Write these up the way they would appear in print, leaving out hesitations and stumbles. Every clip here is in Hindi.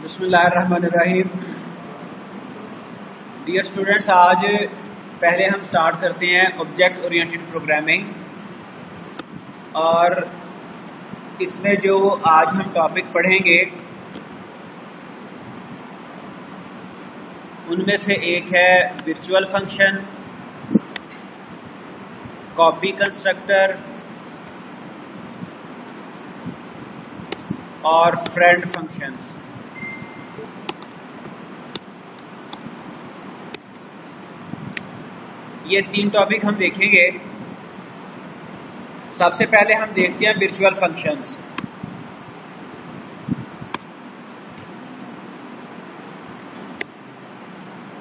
बिस्मिल्लाहिर्रहमानिर्रहीम। डियर स्टूडेंट्स, आज पहले हम स्टार्ट करते हैं ऑब्जेक्ट ओरिएंटेड प्रोग्रामिंग। और इसमें जो आज हम टॉपिक पढ़ेंगे उनमें से एक है वर्चुअल फंक्शन, कॉपी कंस्ट्रक्टर और फ्रेंड फंक्शंस। ये तीन टॉपिक हम देखेंगे। सबसे पहले हम देखते हैं वर्चुअल फंक्शंस।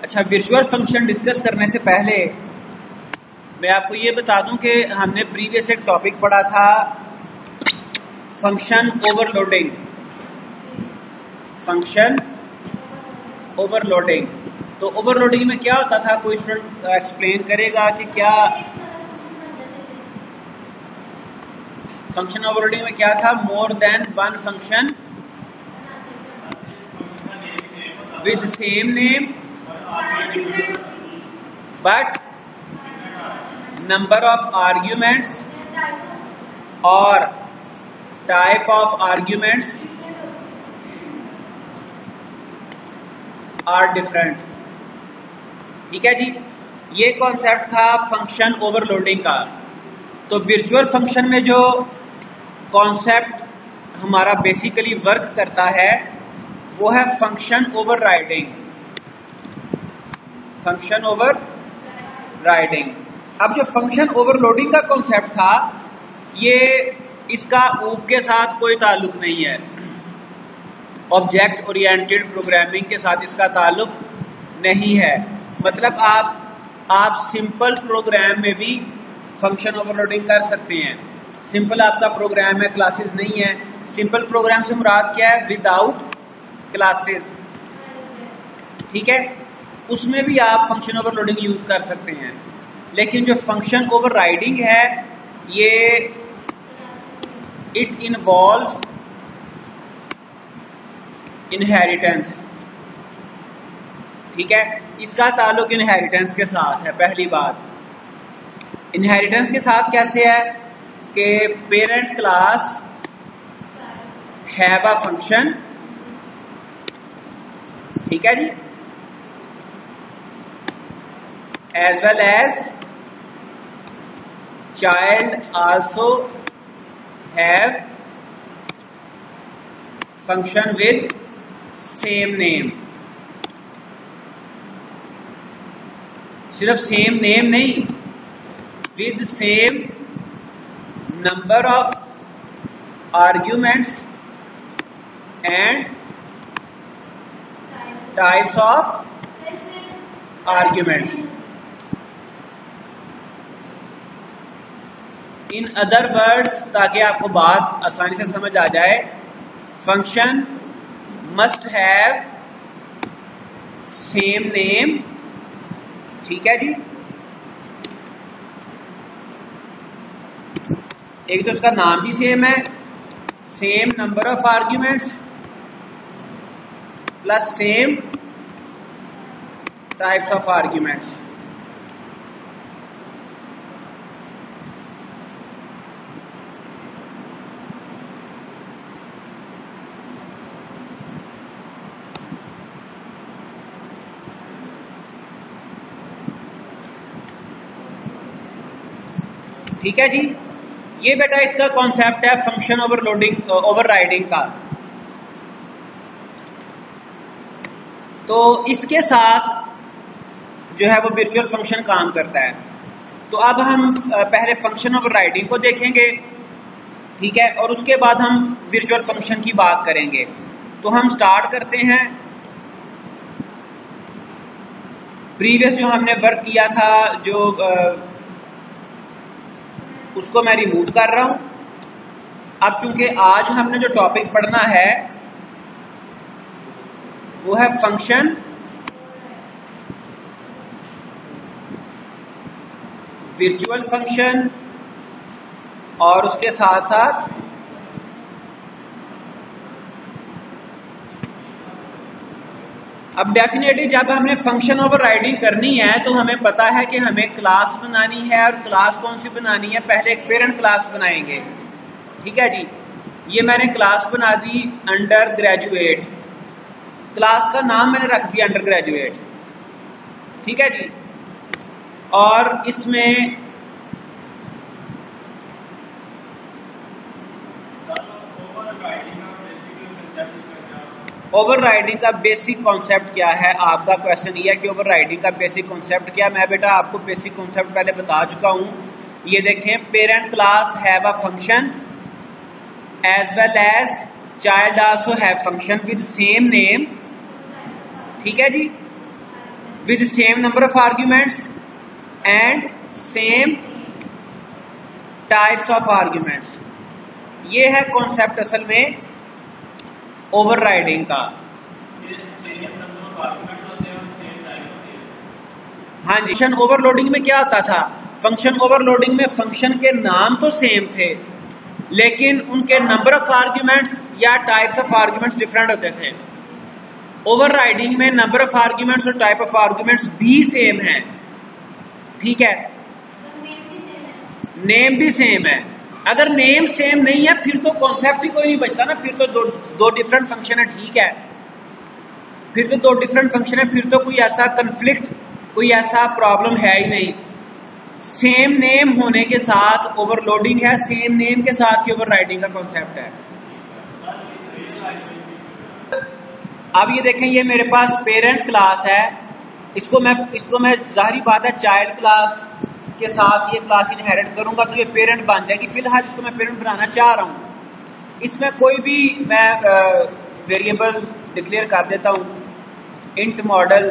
अच्छा, वर्चुअल फंक्शन डिस्कस करने से पहले मैं आपको ये बता दूं कि हमने प्रीवियस एक टॉपिक पढ़ा था फंक्शन ओवरलोडिंग। फंक्शन ओवरलोडिंग, तो ओवरलोडिंग में क्या होता था? कोई स्टूडेंट एक्सप्लेन करेगा कि क्या फंक्शन ओवरलोडिंग में क्या था? More than one function with same name but number of arguments और type of arguments are different. ठीक है जी, ये कॉन्सेप्ट था फंक्शन ओवरलोडिंग का। तो वर्चुअल फंक्शन में जो कॉन्सेप्ट हमारा बेसिकली वर्क करता है वो है फंक्शन ओवरराइडिंग। Function overriding. अब जो फंक्शन ओवरलोडिंग का कॉन्सेप्ट था, ये इसका ऊप के साथ कोई ताल्लुक नहीं है। ऑब्जेक्ट ओरिएंटेड प्रोग्रामिंग के साथ इसका ताल्लुक नहीं है। मतलब आप सिंपल प्रोग्राम में भी फंक्शन ओवरलोडिंग कर सकते हैं। सिंपल आपका प्रोग्राम है, क्लासेस नहीं है। सिंपल प्रोग्राम से मुराद क्या है? Without classes. ठीक है, उसमें भी आप फंक्शन ओवरलोडिंग यूज कर सकते हैं। लेकिन जो फंक्शन ओवरराइडिंग है, ये इट इन्वॉल्व्स इनहेरिटेंस। ठीक है, इसका ताल्लुक इनहेरिटेंस के साथ है। पहली बात, इनहेरिटेंस के साथ कैसे है कि parent class have a function. ठीक है जी, as well as child also have function with same name. सिर्फ सेम नेम नहीं, with same number of arguments and types of arguments. In other words, ताकि आपको बात आसानी से समझ आ जाए, function must have same name. ठीक है जी, एक तो उसका नाम भी सेम है, same number of arguments plus same types of arguments. ठीक है जी, ये बेटा इसका कॉन्सेप्ट है फंक्शन ओवरलोडिंग ओवरराइडिंग का। तो इसके साथ जो है वो वर्चुअल फंक्शन काम करता है। तो अब हम पहले फंक्शन ओवरराइडिंग को देखेंगे। ठीक है, और उसके बाद हम वर्चुअल फंक्शन की बात करेंगे। तो हम स्टार्ट करते हैं। प्रीवियस जो हमने वर्क किया था, जो उसको मैं रिमूव कर रहा हूं। अब चूंकि आज हमने जो टॉपिक पढ़ना है वो है फंक्शन वर्चुअल फंक्शन और उसके साथ साथ अब डेफिनेटली जब हमने फंक्शन ओवरराइडिंग करनी है तो हमें पता है कि हमें क्लास बनानी है, और क्लास कौन सी बनानी है, पहले एक पेरेंट क्लास बनाएंगे। ठीक है जी, ये मैंने क्लास बना दी अंडर ग्रेजुएट, क्लास का नाम मैंने रख दिया अंडर ग्रेजुएट। ठीक है जी, और इसमें ओवरराइडिंग का बेसिक कॉन्सेप्ट क्या है, आपका क्वेश्चन ये है कि ओवरराइडिंग का बेसिक कॉन्सेप्ट क्या। मैं बेटा आपको बेसिक कॉन्सेप्ट पहले बता चुका हूं। ये देखें, parent class have a function as well as child also have function with same name. ठीक है जी, with same number of arguments and same types of arguments. ये है कॉन्सेप्ट असल में ओवरराइडिंग का। हाँ जी, फंक्शन ओवरलोडिंग में क्या होता था, फंक्शन ओवरलोडिंग में फंक्शन के नाम तो सेम थे लेकिन उनके नंबर ऑफ आर्ग्यूमेंट्स या टाइप्स ऑफ आर्ग्यूमेंट्स डिफरेंट होते थे। ओवरराइडिंग में नंबर ऑफ आर्ग्यूमेंट्स और टाइप ऑफ आर्ग्यूमेंट्स भी सेम है। ठीक है, नेम भी सेम है। अगर नेम सेम नहीं है फिर तो कॉन्सेप्ट ही कोई नहीं बचता ना, फिर तो दो डिफरेंट फंक्शन है। ठीक है, फिर तो दो डिफरेंट फंक्शन है, फिर तो कोई ऐसा कंफ्लिक्ट, कोई ऐसा प्रॉब्लम है ही नहीं। सेम नेम होने के साथ ओवरलोडिंग है, सेम नेम के साथ ही ओवरराइडिंग का कॉन्सेप्ट है। अब ये देखें, ये मेरे पास पेरेंट क्लास है, इसको मैं जाहिर बात है चाइल्ड क्लास के साथ ये क्लास इनहेरिट करूंगा तो ये पेरेंट बन जाएगी। फिलहाल इसको मैं पेरेंट बनाना चाह रहा हूं। इसमें कोई भी मैं वेरिएबल डिक्लेयर कर देता हूं, इंट मॉडल।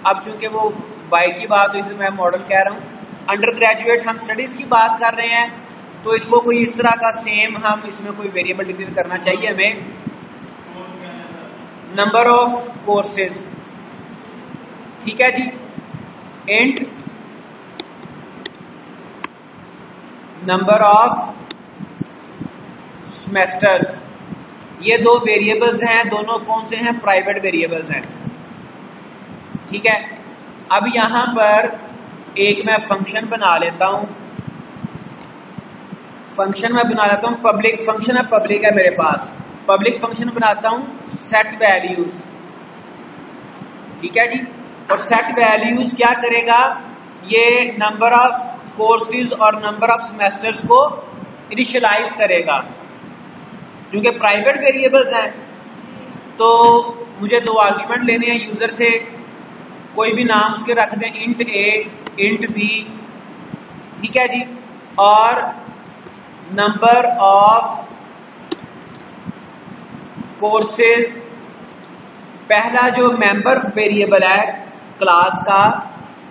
अब चूंकि वो बाई की बात हुई तो मैं मॉडल कह रहा हूं। अंडर ग्रेजुएट हम स्टडीज की बात कर रहे हैं तो इसको कोई इस तरह का सेम हम इसमें कोई वेरिएबल डिक्लेयर करना चाहिए हमें, नंबर ऑफ कोर्सेज। ठीक है जी, इंट नंबर ऑफ सेमेस्टर्स। ये दो वेरिएबल्स हैं, दोनों कौन से हैं, प्राइवेट वेरिएबल्स हैं। ठीक है, अब यहां पर एक मैं फंक्शन बना लेता हूं, पब्लिक फंक्शन है, पब्लिक है मेरे पास, पब्लिक फंक्शन बनाता हूं सेट वैल्यूज। ठीक है जी, और सेट वैल्यूज क्या करेगा, ये नंबर ऑफ कोर्सेज और नंबर ऑफ सेमेस्टर्स को इनिशियलाइज करेगा। चूंकि प्राइवेट वेरिएबल्स हैं तो मुझे दो आर्ग्यूमेंट लेने हैं यूजर से, कोई भी नाम उसके रख दें, इंट ए, इंट बी। ठीक है जी, और नंबर ऑफ कोर्सेज, पहला जो मेंबर वेरिएबल है क्लास का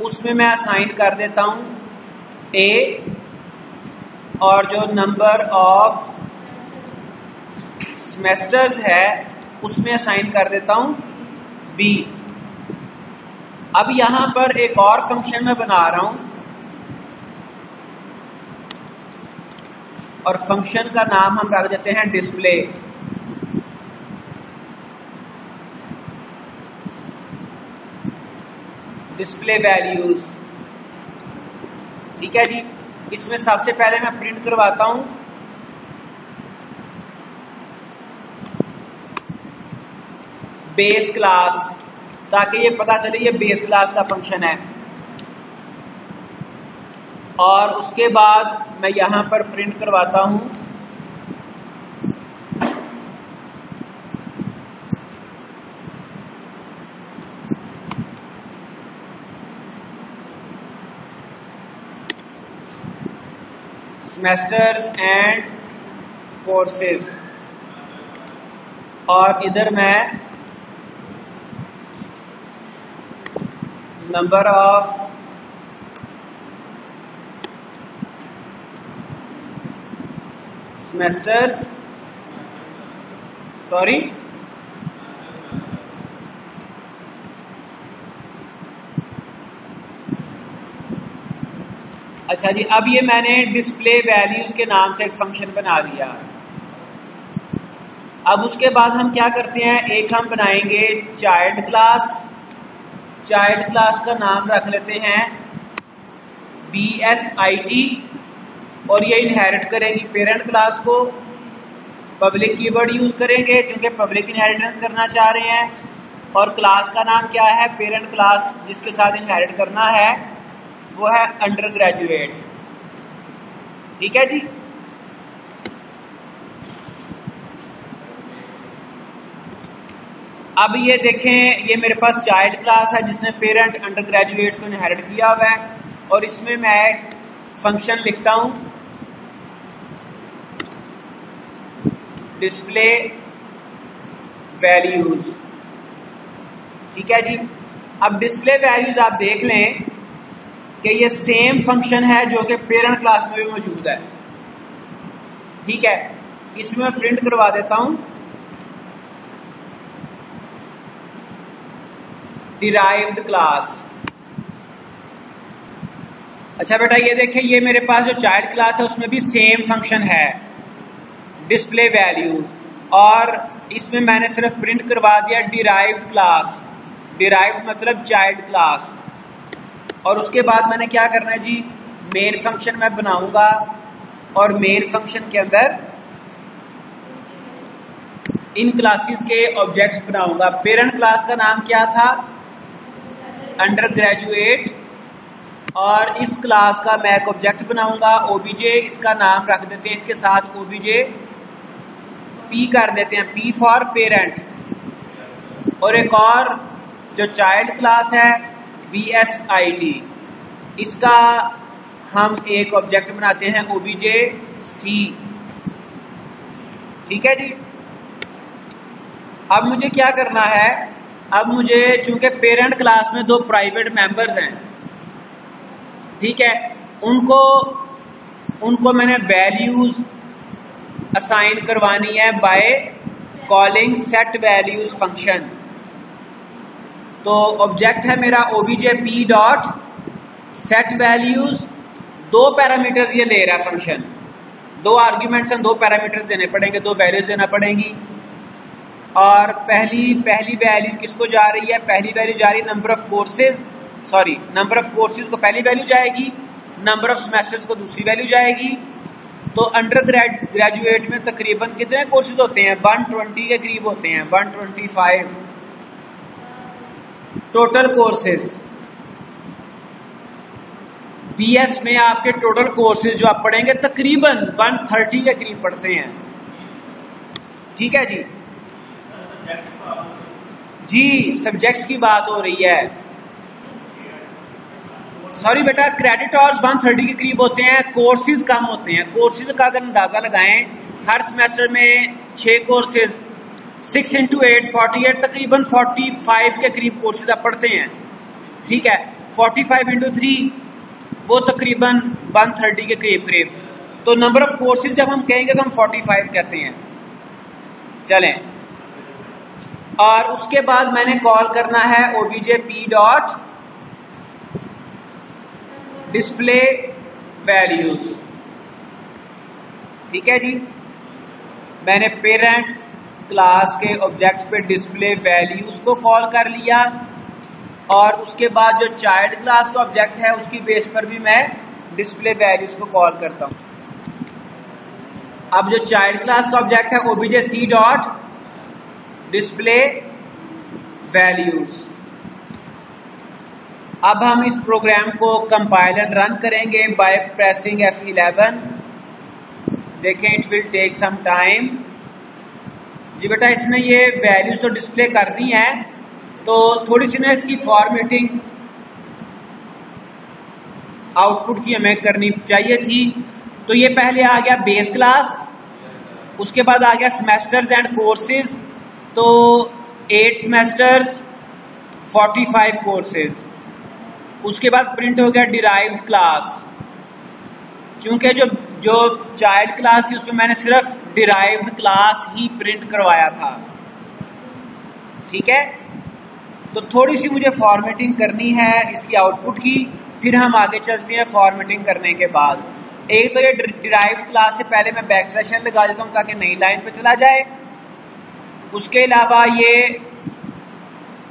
उसमें मैं असाइन कर देता हूं ए, और जो नंबर ऑफ सेमेस्टर्स है उसमें असाइन कर देता हूं बी। अब यहां पर एक और फंक्शन मैं बना रहा हूं और फंक्शन का नाम हम रख देते हैं डिस्प्ले। Display values. ठीक है जी, इसमें सबसे पहले मैं प्रिंट करवाता हूं बेस क्लास, ताकि ये पता चले ये बेस क्लास का फंक्शन है। और उसके बाद मैं यहां पर प्रिंट करवाता हूं सेमेस्टर्स एंड कोर्सेज, और इधर मैं नंबर ऑफ सेमेस्टर्स, सॉरी अच्छा जी, अब ये मैंने डिस्प्ले वैल्यूज के नाम से एक फंक्शन बना दिया। अब उसके बाद हम क्या करते हैं, एक हम बनाएंगे चाइल्ड क्लास चाइल्ड क्लास का नाम रख लेते हैं BSIT और ये इनहेरिट करेगी पेरेंट क्लास को। पब्लिक कीवर्ड यूज करेंगे क्योंकि पब्लिक इनहेरिटेंस करना चाह रहे हैं। और क्लास का नाम क्या है? पेरेंट क्लास जिसके साथ इनहेरिट करना है वो है अंडर ग्रेजुएट। ठीक है जी। अब ये देखें, ये मेरे पास चाइल्ड क्लास है जिसने पेरेंट अंडर ग्रेजुएट को इनहेरिट किया हुआ है और इसमें मैं एक फंक्शन लिखता हूं डिस्प्ले वैल्यूज। ठीक है जी। अब डिस्प्ले वैल्यूज आप देख लें कि ये सेम फंक्शन है जो कि पेरेंट क्लास में भी मौजूद है। ठीक है, इसमें मैं प्रिंट करवा देता हूं डिराइव्ड क्लास। अच्छा बेटा ये देखें, ये मेरे पास जो चाइल्ड क्लास है उसमें भी सेम फंक्शन है डिस्प्ले वैल्यूज और इसमें मैंने सिर्फ प्रिंट करवा दिया डिराइव्ड क्लास। डिराइव्ड मतलब चाइल्ड क्लास। और उसके बाद मैंने क्या करना है जी, मेन फंक्शन मैं बनाऊंगा और मेन फंक्शन के अंदर इन क्लासेस के ऑब्जेक्ट्स बनाऊंगा। पेरेंट क्लास का नाम क्या था? Under graduate. और इस क्लास का मैं एक ऑब्जेक्ट बनाऊंगा ओबीजे, इसका नाम रख देते हैं इसके साथ ओबीजे पी कर देते हैं, पी फॉर पेरेंट। और एक और जो चाइल्ड क्लास है BSIT, इसका हम एक ऑब्जेक्ट बनाते हैं ओबीजे सी। ठीक है जी। अब मुझे क्या करना है, अब मुझे चूंकि पेरेंट क्लास में दो प्राइवेट मेंबर्स हैं, ठीक है, उनको मैंने वैल्यूज असाइन करवानी है by calling set values function. तो ऑब्जेक्ट है मेरा OBJ P dot set values. दो पैरामीटर्स ये ले रहा है फंक्शन, दो आर्ग्यूमेंट्स हैं, दो पैरामीटर्स देने पड़ेंगे, दो वैल्यूज देना पड़ेंगी। और पहली वैल्यू किसको जा रही है? पहली वैल्यू जा रही है number of courses, sorry number of courses को पहली वैल्यू जाएगी, नंबर ऑफ सेमेस्टर्स को दूसरी वैल्यू जाएगी। तो अंडर ग्रेजुएट में तकरीबन कितने कोर्सेज होते हैं? 120 के करीब होते हैं, 125 टोटल कोर्सेज। BS में आपके टोटल कोर्सेज जो आप पढ़ेंगे तकरीबन 130 के करीब पढ़ते हैं। ठीक है जी। जी सब्जेक्ट्स की बात हो रही है, सॉरी बेटा, क्रेडिट आवर्स 130 के करीब होते हैं, कोर्सेज कम होते हैं। कोर्सेज का अगर अंदाजा लगाएं, हर सेमेस्टर में 6 कोर्सेज, 6 × 8 48, तकरीबन 45 के करीब कोर्सेज आप पढ़ते हैं। ठीक है, 45 × 3 वो तकरीबन 130 के करीब। तो नंबर ऑफ कोर्सेज जब हम कहेंगे तो हम 45 कहते हैं। चलें, और उसके बाद मैंने कॉल करना है OBJ P dot display values. ठीक है जी। मैंने पेरेंट क्लास के ऑब्जेक्ट पे डिस्प्ले वैल्यूज को कॉल कर लिया और उसके बाद जो चाइल्ड क्लास का ऑब्जेक्ट है उसकी बेस पर भी मैं डिस्प्ले वैल्यूज को कॉल करता हूं। अब जो चाइल्ड क्लास का ऑब्जेक्ट है OBJ C dot display values. अब हम इस प्रोग्राम को कंपाइल एंड रन करेंगे बाय प्रेसिंग F11। देखें, it will take some time. जी बेटा, इसने ये वैल्यूज तो डिस्प्ले कर दी हैं, तो थोड़ी सी ना इसकी फॉर्मेटिंग आउटपुट की हमें करनी चाहिए थी। तो ये पहले आ गया बेस क्लास, उसके बाद आ गया सेमेस्टर्स एंड कोर्सेज, तो 8 सेमेस्टर्स 45 कोर्सेज। उसके बाद प्रिंट हो गया डिराइव्ड क्लास। चूंकि जो चाइल्ड क्लास थी उसमें मैंने सिर्फ डिराइव्ड क्लास ही प्रिंट करवाया था। ठीक है, तो थोड़ी सी मुझे फॉर्मेटिंग करनी है इसकी आउटपुट की, फिर हम आगे चलते हैं। फॉर्मेटिंग करने के बाद एक तो ये डिराइव्ड क्लास से पहले मैं बैकस्लैश लगा देता हूं ताकि नई लाइन पे चला जाए। उसके अलावा ये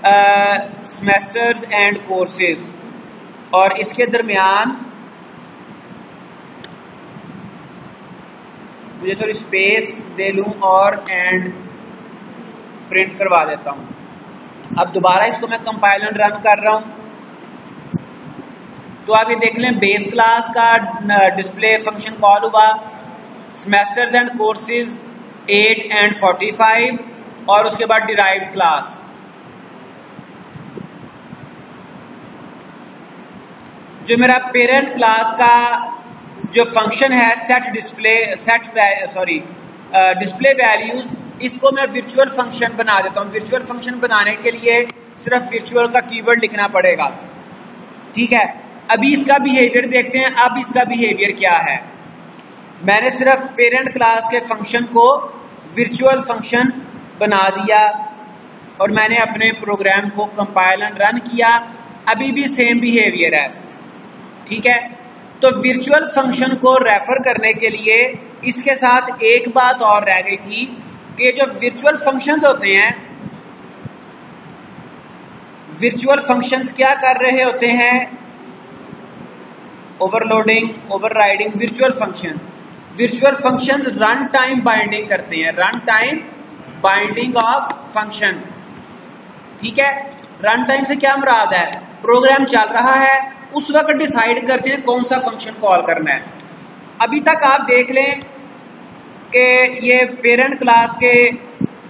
सेमेस्टर्स एंड कोर्सेज, और इसके दरमियान मुझे थोड़ी स्पेस दे लूं और एंड प्रिंट करवा देता हूं। अब दोबारा इसको मैं कंपाइल एंड रन कर रहा हूं, तो आप ये देख लें बेस क्लास का डिस्प्ले फंक्शन कॉल हुआ, सेमेस्टर्स एंड कोर्सेज 8 एंड 45, और उसके बाद डिराइव्ड क्लास। जो मेरा पेरेंट क्लास का जो फंक्शन है डिस्प्ले वैल्यूज, इसको मैं वर्चुअल फंक्शन बना देता हूं। वर्चुअल फंक्शन बनाने के लिए सिर्फ वर्चुअल का कीवर्ड लिखना पड़ेगा, ठीक है। अभी इसका बिहेवियर देखते हैं। अब इसका बिहेवियर क्या है, मैंने सिर्फ पेरेंट क्लास के फंक्शन को वर्चुअल फंक्शन बना दिया और मैंने अपने प्रोग्राम को कंपाइल एंड रन किया। अभी भी सेम बिहेवियर है, ठीक है। तो वर्चुअल फंक्शन को रेफर करने के लिए इसके साथ एक बात और रह गई थी कि जो वर्चुअल फंक्शंस होते हैं, वर्चुअल फंक्शंस क्या कर रहे होते हैं, overloading, overriding. Virtual functions run time binding करते हैं, run time binding of function, ठीक है। रन टाइम से क्या मुराद है, प्रोग्राम चल रहा है उस वक्त डिसाइड करते हैं कौन सा फंक्शन कॉल करना है। अभी तक आप देख लें कि ये पेरेंट क्लास के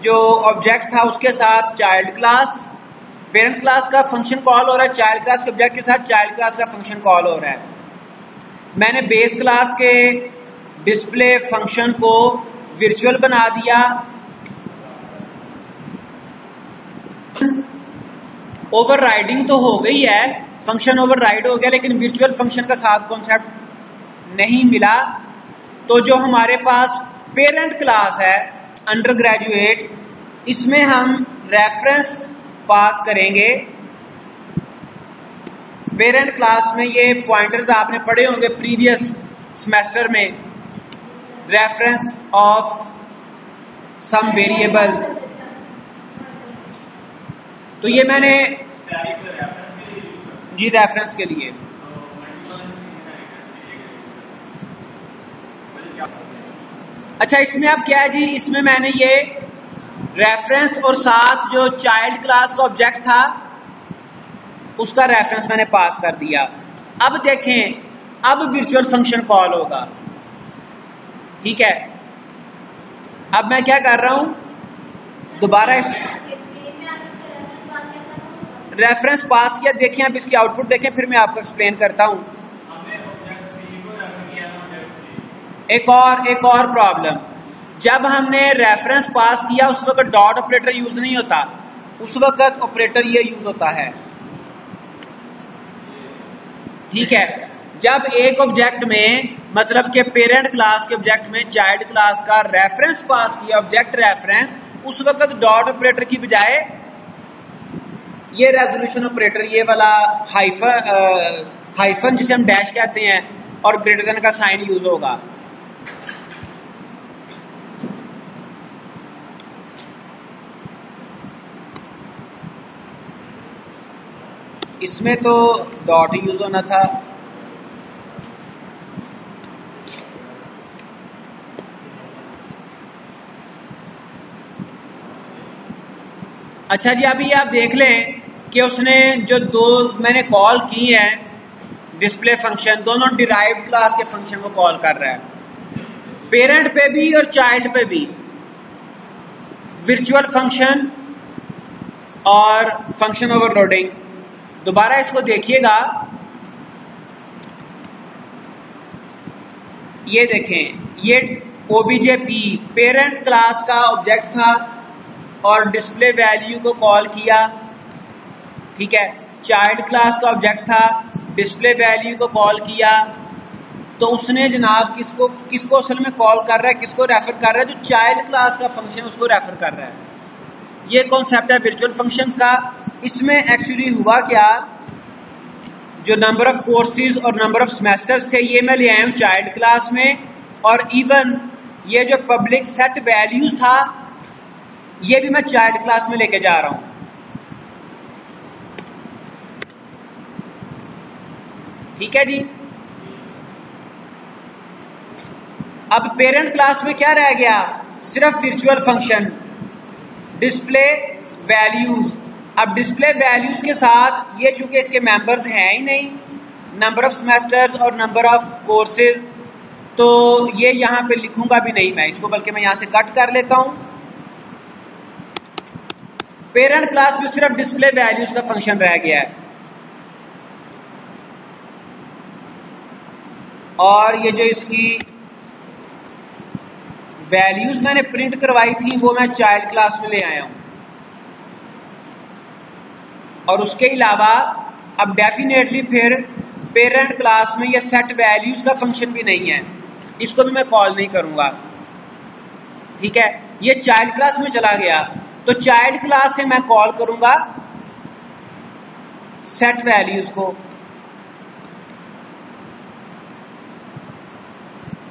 जो ऑब्जेक्ट था उसके साथ चाइल्ड क्लास, पेरेंट क्लास का फंक्शन कॉल हो रहा है, चाइल्ड क्लास के ऑब्जेक्ट के साथ चाइल्ड क्लास का फंक्शन कॉल हो रहा है। मैंने बेस क्लास के डिस्प्ले फंक्शन को वर्चुअल बना दिया, ओवरराइडिंग तो हो गई है, फंक्शन ओवरराइड हो गया, लेकिन वर्चुअल फंक्शन का साथ कॉन्सेप्ट नहीं मिला। तो जो हमारे पास पेरेंट क्लास है अंडर ग्रेजुएट, इसमें हम रेफरेंस पास करेंगे। पेरेंट क्लास में ये पॉइंटर्स आपने पढ़े होंगे प्रीवियस सेमेस्टर में, रेफरेंस ऑफ सम वेरिएबल। तो ये मैंने जी रेफरेंस के लिए, अच्छा इसमें अब क्या है जी, इसमें मैंने ये रेफरेंस और साथ जो चाइल्ड क्लास का ऑब्जेक्ट था उसका रेफरेंस मैंने पास कर दिया। अब देखें, अब वर्चुअल फंक्शन कॉल होगा, ठीक है। अब मैं क्या कर रहा हूं, दोबारा रेफरेंस पास किया, देखें अब इसकी आउटपुट देखें, फिर मैं आपको एक्सप्लेन करता हूं। एक और प्रॉब्लम, जब हमने रेफरेंस पास किया उस वक्त डॉट ऑपरेटर यूज नहीं होता, उस वक्त ऑपरेटर ये यूज होता है, ठीक है। जब एक ऑब्जेक्ट में, मतलब के पेरेंट क्लास के ऑब्जेक्ट में चाइल्ड क्लास का रेफरेंस पास किया, ऑब्जेक्ट रेफरेंस, उस वक्त डॉट ऑपरेटर की बजाय ये रेजोल्यूशन ऑपरेटर, ये वाला हाइफन जिसे हम डैश कहते हैं, और ग्रेटर देन का साइन यूज होगा। इसमें तो डॉट यूज होना था, अच्छा जी। अभी आप देख लें कि उसने जो दो मैंने कॉल की है डिस्प्ले फंक्शन, दोनों डिराइव्ड क्लास के फंक्शन को कॉल कर रहा है, पेरेंट पे भी और चाइल्ड पे भी। वर्चुअल फंक्शन और फंक्शन ओवरलोडिंग। दोबारा इसको देखिएगा, ये देखें, ये OBJP पेरेंट क्लास का ऑब्जेक्ट था और डिस्प्ले वैल्यू को कॉल किया, ठीक है। चाइल्ड क्लास का ऑब्जेक्ट था, डिस्प्ले वैल्यू को कॉल किया, तो उसने जनाब किसको असल में कॉल कर रहा है, किसको रेफर कर रहा है, जो चाइल्ड क्लास का फंक्शन उसको रेफर कर रहा है। ये कॉन्सेप्ट है वर्चुअल फंक्शंस का। इसमें एक्चुअली हुआ क्या, जो नंबर ऑफ कोर्सेज और नंबर ऑफ सेमेस्टर्स थे ये मैं ले आया हूं चाइल्ड क्लास में, और इवन ये जो पब्लिक सेट वैल्यूज था ये भी मैं चाइल्ड क्लास में लेके जा रहा हूं। ठीक है जी। अब पेरेंट क्लास में क्या रह गया, सिर्फ वर्चुअल फंक्शन डिस्प्ले वैल्यूज। अब डिस्प्ले वैल्यूज के साथ ये चूंकि इसके मेंबर्स हैं ही नहीं, नंबर ऑफ सेमेस्टर्स और नंबर ऑफ कोर्सेज, तो ये यहां पे लिखूंगा भी नहीं मैं इसको, बल्कि मैं यहां से कट कर लेता हूं। पेरेंट क्लास में सिर्फ डिस्प्ले वैल्यूज का फंक्शन रह गया है, और ये जो इसकी वैल्यूज मैंने प्रिंट करवाई थी वो मैं चाइल्ड क्लास में ले आया हूं। और उसके अलावा अब डेफिनेटली फिर पेरेंट क्लास में ये सेट वैल्यूज का फंक्शन भी नहीं है, इसको भी मैं कॉल नहीं करूंगा, ठीक है। ये चाइल्ड क्लास में चला गया, तो चाइल्ड क्लास से मैं कॉल करूंगा सेट वैल्यूज को,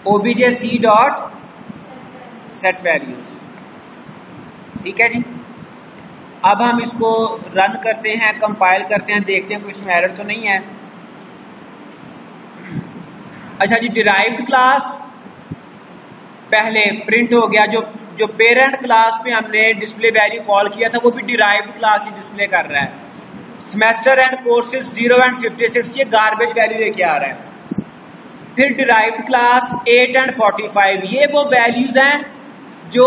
obj डॉट सेट वैल्यूज, ठीक है जी। अब हम इसको रन करते हैं, कंपाइल करते हैं, देखते हैं कोई इसमें एरर तो नहीं है। अच्छा जी, डिराइव्ड क्लास पहले प्रिंट हो गया, जो पेरेंट क्लास में हमने डिस्प्ले वैल्यू कॉल किया था वो भी डिराइव्ड क्लास ही डिस्प्ले कर रहा है। सेमेस्टर एंड कोर्सेज 0 एंड 56 ये गार्बेज वैल्यू लेके आ रहा है। फिर डिराइव्ड क्लास 8 एंड 45 ये वो वैल्यूज हैं जो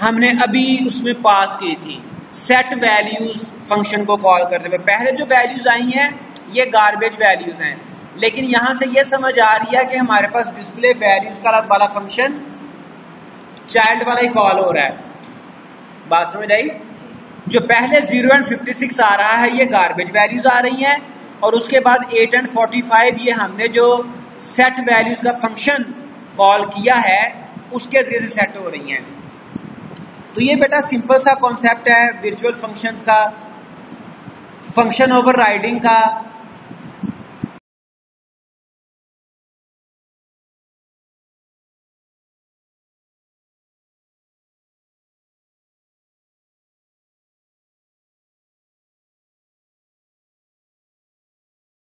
हमने अभी उसमें पास की थी सेट वैल्यूज फंक्शन को कॉल करते हुए। पहले जो वैल्यूज आई हैं ये गार्बेज वैल्यूज हैं, लेकिन यहां से ये समझ आ रही है कि हमारे पास डिस्प्ले वैल्यूज का वाला फंक्शन चाइल्ड वाला ही कॉल हो रहा है। बात समझ आई? जो पहले 0 एंड 56 आ रहा है ये गार्बेज वैल्यूज आ रही हैं, और उसके बाद 8 एंड 45 ये हमने जो सेट वैल्यूज का फंक्शन कॉल किया है उसके जरिए से सेट हो रही हैं। तो ये बेटा सिंपल सा कॉन्सेप्ट है वर्चुअल फंक्शंस का, फंक्शन ओवरराइडिंग का,